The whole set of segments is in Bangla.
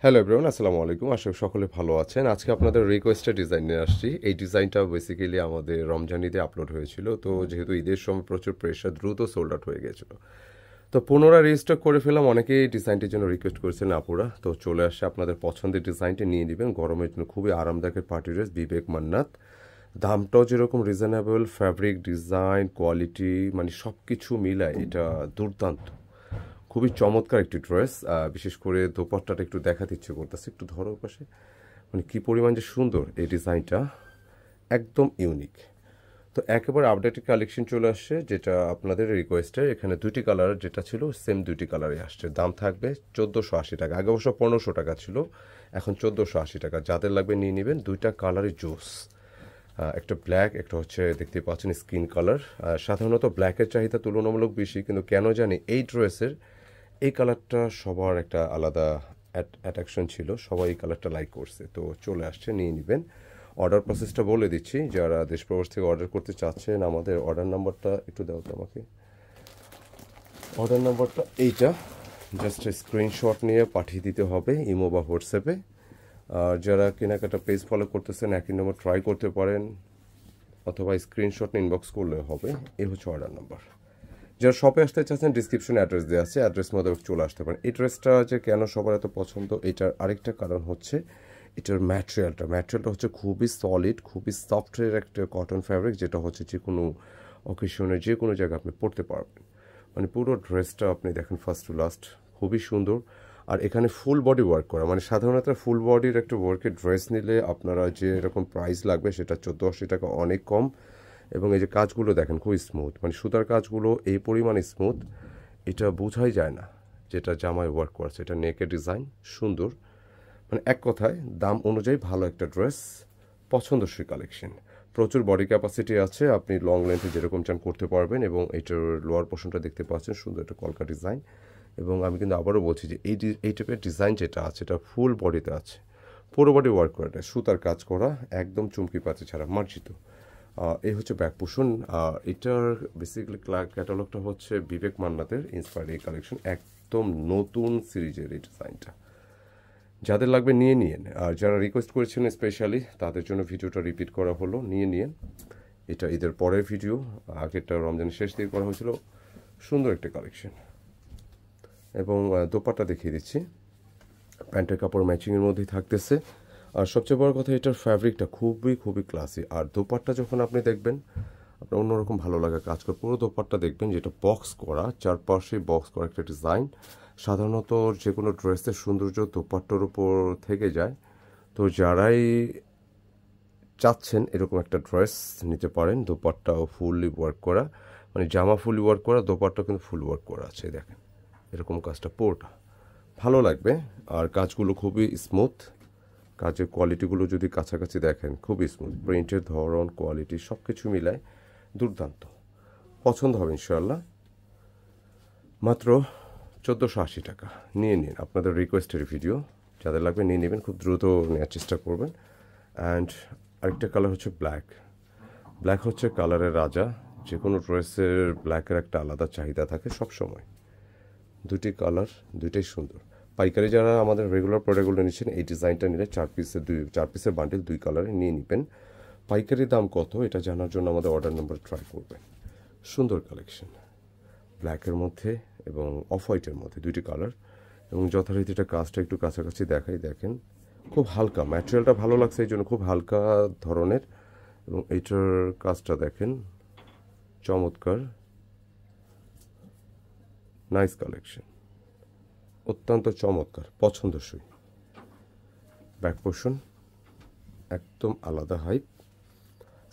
হ্যালো এভরিওয়ান, আসসালামু আলাইকুম। আশা করি সকলে ভালো আছেন। আজকে আপনাদের রিকোয়েস্টেড ডিজাইন নিয়ে আসছি। এই ডিজাইনটা বেসিক্যালি আমাদের রমজান ঈদে আপলোড হয়েছিল। তো যেহেতু ঈদের সময় প্রচুর প্রেশার, দ্রুত সোল্ড আউট হয়ে গিয়েছিল। তো পুনরায় রেজিস্টার করে ফেলাম। অনেকেই ডিজাইনটির জন্য রিকোয়েস্ট করেছেন আপুরা। তো চলে আসে আপনাদের পছন্দের ডিজাইনটি নিয়ে নেবেন। গরমের জন্য খুবই আরামদায়ক পার্টি ড্রেস, বিবেক মান্নাত। দামটাও যেরকম রিজনেবল, ফ্যাব্রিক, ডিজাইন, কোয়ালিটি মানে সব কিছু মিলায় এটা দুর্দান্ত। খুবই চমৎকার একটি ড্রেস। বিশেষ করে দোপাট্টাটা একটু দেখাতে ইচ্ছে করতেছে, একটু ধরো পাশে। মানে কি পরিমাণ যে সুন্দর এই ডিজাইনটা, একদম ইউনিক। তো একেবারে আপডেটেড কালেকশন চলে আসছে, যেটা আপনাদের রিকোয়েস্টের। এখানে দুইটি কালার যেটা ছিল সেম দুইটি কালারে আসছে। দাম থাকবে 1480 টাকা। আগে অবশ্য 1500 টাকা ছিল, এখন 1480 টাকা। যাদের লাগবে নিয়ে নেবেন। দুইটা কালারই জোস। একটা ব্ল্যাক, একটা হচ্ছে দেখতে পাচ্ছেন স্কিন কালার। সাধারণত ব্ল্যাকের চাহিদা তুলনামূলক বেশি, কিন্তু কেন জানি এই ড্রেসের এই কালারটা সবার একটা আলাদা অ্যাট্রাকশন ছিল। সবাই এই কালারটা লাইক করছে, তো চলে আসছে, নিয়ে নেবেন। অর্ডার প্রসেসটা বলে দিচ্ছি। যারা দেশ প্রবাস থেকে অর্ডার করতে চাচ্ছেন, আমাদের অর্ডার নাম্বারটা একটু দাও তো আমাকে। অর্ডার নাম্বারটা এইটা, জাস্ট স্ক্রিনশট নিয়ে পাঠিয়ে দিতে হবে ইমো বা হোয়াটসঅ্যাপে। আর যারা কেনাকাটা পেজ ফলো করতেছেন, একই নম্বর ট্রাই করতে পারেন, অথবা স্ক্রিনশট ইনবক্স করলে হবে। এই হচ্ছে অর্ডার নাম্বার। যারা শপে আসতে চাচ্ছেন, ডিসক্রিপশনে অ্যাড্রেস দেওয়া আছে, অ্যাড্রেস মধ্যে চলে আসতে পারেন। এই ড্রেসটা যে কেন সবার এত পছন্দ, এটার আরেকটা কারণ হচ্ছে এটার ম্যাটেরিয়ালটা হচ্ছে খুবই সলিড, খুবই সফটের একটা কটন ফ্যাব্রিক, যেটা হচ্ছে যে কোনো অকেশনে যে কোনো জায়গায় আপনি পরতে পারবেন। মানে পুরো ড্রেসটা আপনি দেখেন ফার্স্ট টু লাস্ট, খুবই সুন্দর। আর এখানে ফুল বডি ওয়ার্ক করা, মানে সাধারণত ফুল বডির একটা ওয়ার্কের ড্রেস নিলে আপনারা যে এরকম প্রাইস লাগবে সেটা 1480 টাকা, অনেক কম। এবং এই যে কাজগুলো দেখেন খুবই স্মুথ, মানে সুতার কাজগুলো এই পরিমাণে স্মুথ, এটা বোঝাই যায় না যেটা জামায় ওয়ার্ক করছে। এটা নেকের ডিজাইন সুন্দর, মানে এক কথায় দাম অনুযায়ী ভালো একটা ড্রেস, পছন্দসই কালেকশন। প্রচুর বডি ক্যাপাসিটি আছে, আপনি লং লেন্থে যেরকম চান করতে পারবেন। এবং এটার লোয়ার পোর্শনটা দেখতে পাচ্ছেন, সুন্দর একটা কলকা ডিজাইন। এবং আমি কিন্তু আবারও বলছি যে এই টাইপের ডিজাইন যেটা আছে এটা ফুল বডিতে আছে, পুরো বডি ওয়ার্ক করা, সুতার কাজ করা, একদম চুমকি পাতি ছাড়া, মার্জিত। এই হচ্ছে ব্যাক পোর্শন। এটার বেসিক্যালি ক্যাটালগটা হচ্ছে বিবেক মান্নাতের ইন্সপায়ার্ড এই কালেকশন, একদম নতুন সিরিজের এই ডিজাইনটা। যাদের লাগবে নিয়ে নিন। আর যারা রিকোয়েস্ট করেছেন স্পেশালি তাদের জন্য ভিডিওটা রিপিট করা হলো, নিয়ে নিন। এটা ঈদের পরের ভিডিও, আগেরটা রমজানের শেষ দিকে করা হয়েছিল। সুন্দর একটা কালেকশন। এবং দোপাট্টা দেখিয়ে দিচ্ছি, প্যান্টের কাপড় ম্যাচিংয়ের মধ্যেই থাকতেছে। আর সবচেয়ে বড় কথা, এটার ফ্যাব্রিকটা খুবই খুবই ক্লাসি। আর দোপাট্টা যখন আপনি দেখবেন, আপনার অন্যরকম ভালো লাগে কাজ করে। পুরো দোপাট্টা দেখবেন যেটা বক্স করা, চারপাশে বক্স করা একটা ডিজাইন। সাধারণত যে কোনো ড্রেসের সৌন্দর্য দোপাট্টার উপর থেকে যায়। তো যারাই চাচ্ছেন এরকম একটা ড্রেস নিতে পারেন, দোপাট্টাও ফুললি ওয়ার্ক করা, মানে জামা ফুললি ওয়ার্ক করা, দোপাট্টা কিন্তু ফুল ওয়ার্ক করা আছে। দেখেন এরকম কাজটা পুরোটা ভালো লাগবে। আর কাজগুলো খুবই স্মুথ, কাজের কোয়ালিটিগুলো যদি কাছাকাছি দেখেন খুবই স্মুথ, প্রিন্টের ধরন, কোয়ালিটি সব কিছু মিলায় দুর্দান্ত। পছন্দ হবে ইনশাল্লাহ। মাত্র 1480 টাকা, নিয়ে নিন। আপনাদের রিকোয়েস্টের ভিডিও, যাদের লাগবে নিয়ে নেবেন, খুব দ্রুত নেওয়ার চেষ্টা করবেন। অ্যান্ড আরেকটা কালার হচ্ছে ব্ল্যাক। ব্ল্যাক হচ্ছে কালারের রাজা। যে কোনো ড্রেসের ব্ল্যাকের একটা আলাদা চাহিদা থাকে সব সময়। দুটি কালার, দুইটাই সুন্দর। পাইকারি যারা আমাদের রেগুলার প্রোডাক্টগুলো নিচ্ছেন, এই ডিজাইনটা নিলে 4 পিসের বান্ডিল 2 কালারে নিয়ে নেবেন। পাইকারি দাম কত এটা জানার জন্য আমাদের অর্ডার নাম্বার ট্রাই করবেন। সুন্দর কালেকশন, ব্ল্যাকের মধ্যে এবং অফ হোয়াইটের মধ্যে দুইটি কালার। এবং যথারীতি এটা কাজটা একটু কাছাকাছি দেখাই, দেখেন খুব হালকা, ম্যাটেরিয়ালটা ভালো লাগছে এই জন্য, খুব হালকা ধরনের। এবং এইটার কাজটা দেখেন, চমৎকার, নাইস কালেকশন, অত্যন্ত চমৎকার, পছন্দসই। ব্যাক পোর্শন একদম আলাদা হাইপ,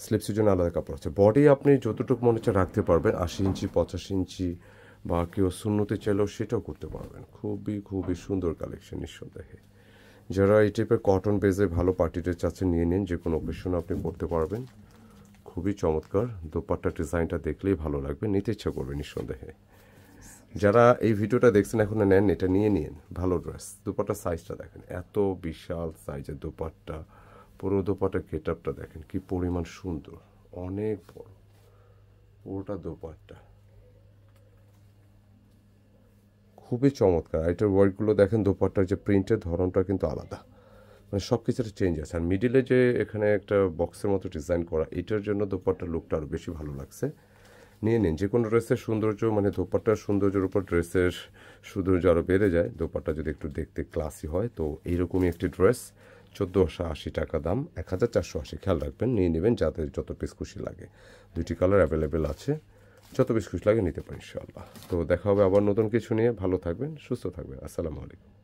স্লিপসের জন্য আলাদা কাপড় আছে। বডি আপনি যতটুকু মনে হচ্ছে রাখতে পারবেন, 80 ইঞ্চি, 85 ইঞ্চি, বা কেউ শূন্যতে চাইলেও সেটাও করতে পারবেন। খুবই খুবই সুন্দর কালেকশন নিঃসন্দেহে। যারা এই টাইপের কটন বেজে ভালো পার্টিতে চাচ্ছেন নিয়ে নিন, যে কোনো অকেশনে আপনি পরতে পারবেন। খুবই চমৎকার, দোপাট্টা ডিজাইনটা দেখলেই ভালো লাগবে, নিতে ইচ্ছা করবে নিঃসন্দেহে। যারা এই ভিডিওটা দেখছেন এখনো নেন, এটা নিয়ে নিন। ভালো ড্রেস, দোপাট্টার সাইজটা দেখেন, এত বিশাল সাইজের দোপাট্টা। পুরো দোপাট্টার গেট আপটা দেখেন কি পরিমাণ সুন্দর, অনেক বড় পুরোটা দোপাট্টা, খুবই চমৎকার। আর এটার ওয়ার্কগুলো দেখেন, দোপাট্টার যে প্রিন্টের ধরনটা কিন্তু আলাদা, মানে সব কিছুতে চেঞ্জ আছে। আর মিডিলে যে এখানে একটা বক্সের মতো ডিজাইন করা, এটার জন্য দোপাট্টার লুকটা আরও বেশি ভালো লাগছে। নিয়ে নিন, যে কোনো ড্রেসের সৌন্দর্য মানে দোপাট্টার সৌন্দর্যের উপর ড্রেসের সৌন্দর্য আরও বেড়ে যায়। দোপাট্টা যদি একটু দেখতে ক্লাসি হয়, তো এইরকমই একটি ড্রেস 1480 টাকা দাম, 1480। খেয়াল রাখবেন, নিয়ে নেবেন যাতে যত পিস খুশি লাগে। দুইটি কালার অ্যাভেলেবেল আছে, যত পিস খুশি লাগে নিতে পারি ইনশাআল্লাহ। তো দেখা হবে আবার নতুন কিছু নিয়ে। ভালো থাকবেন, সুস্থ থাকবেন। আসসালামু আলাইকুম।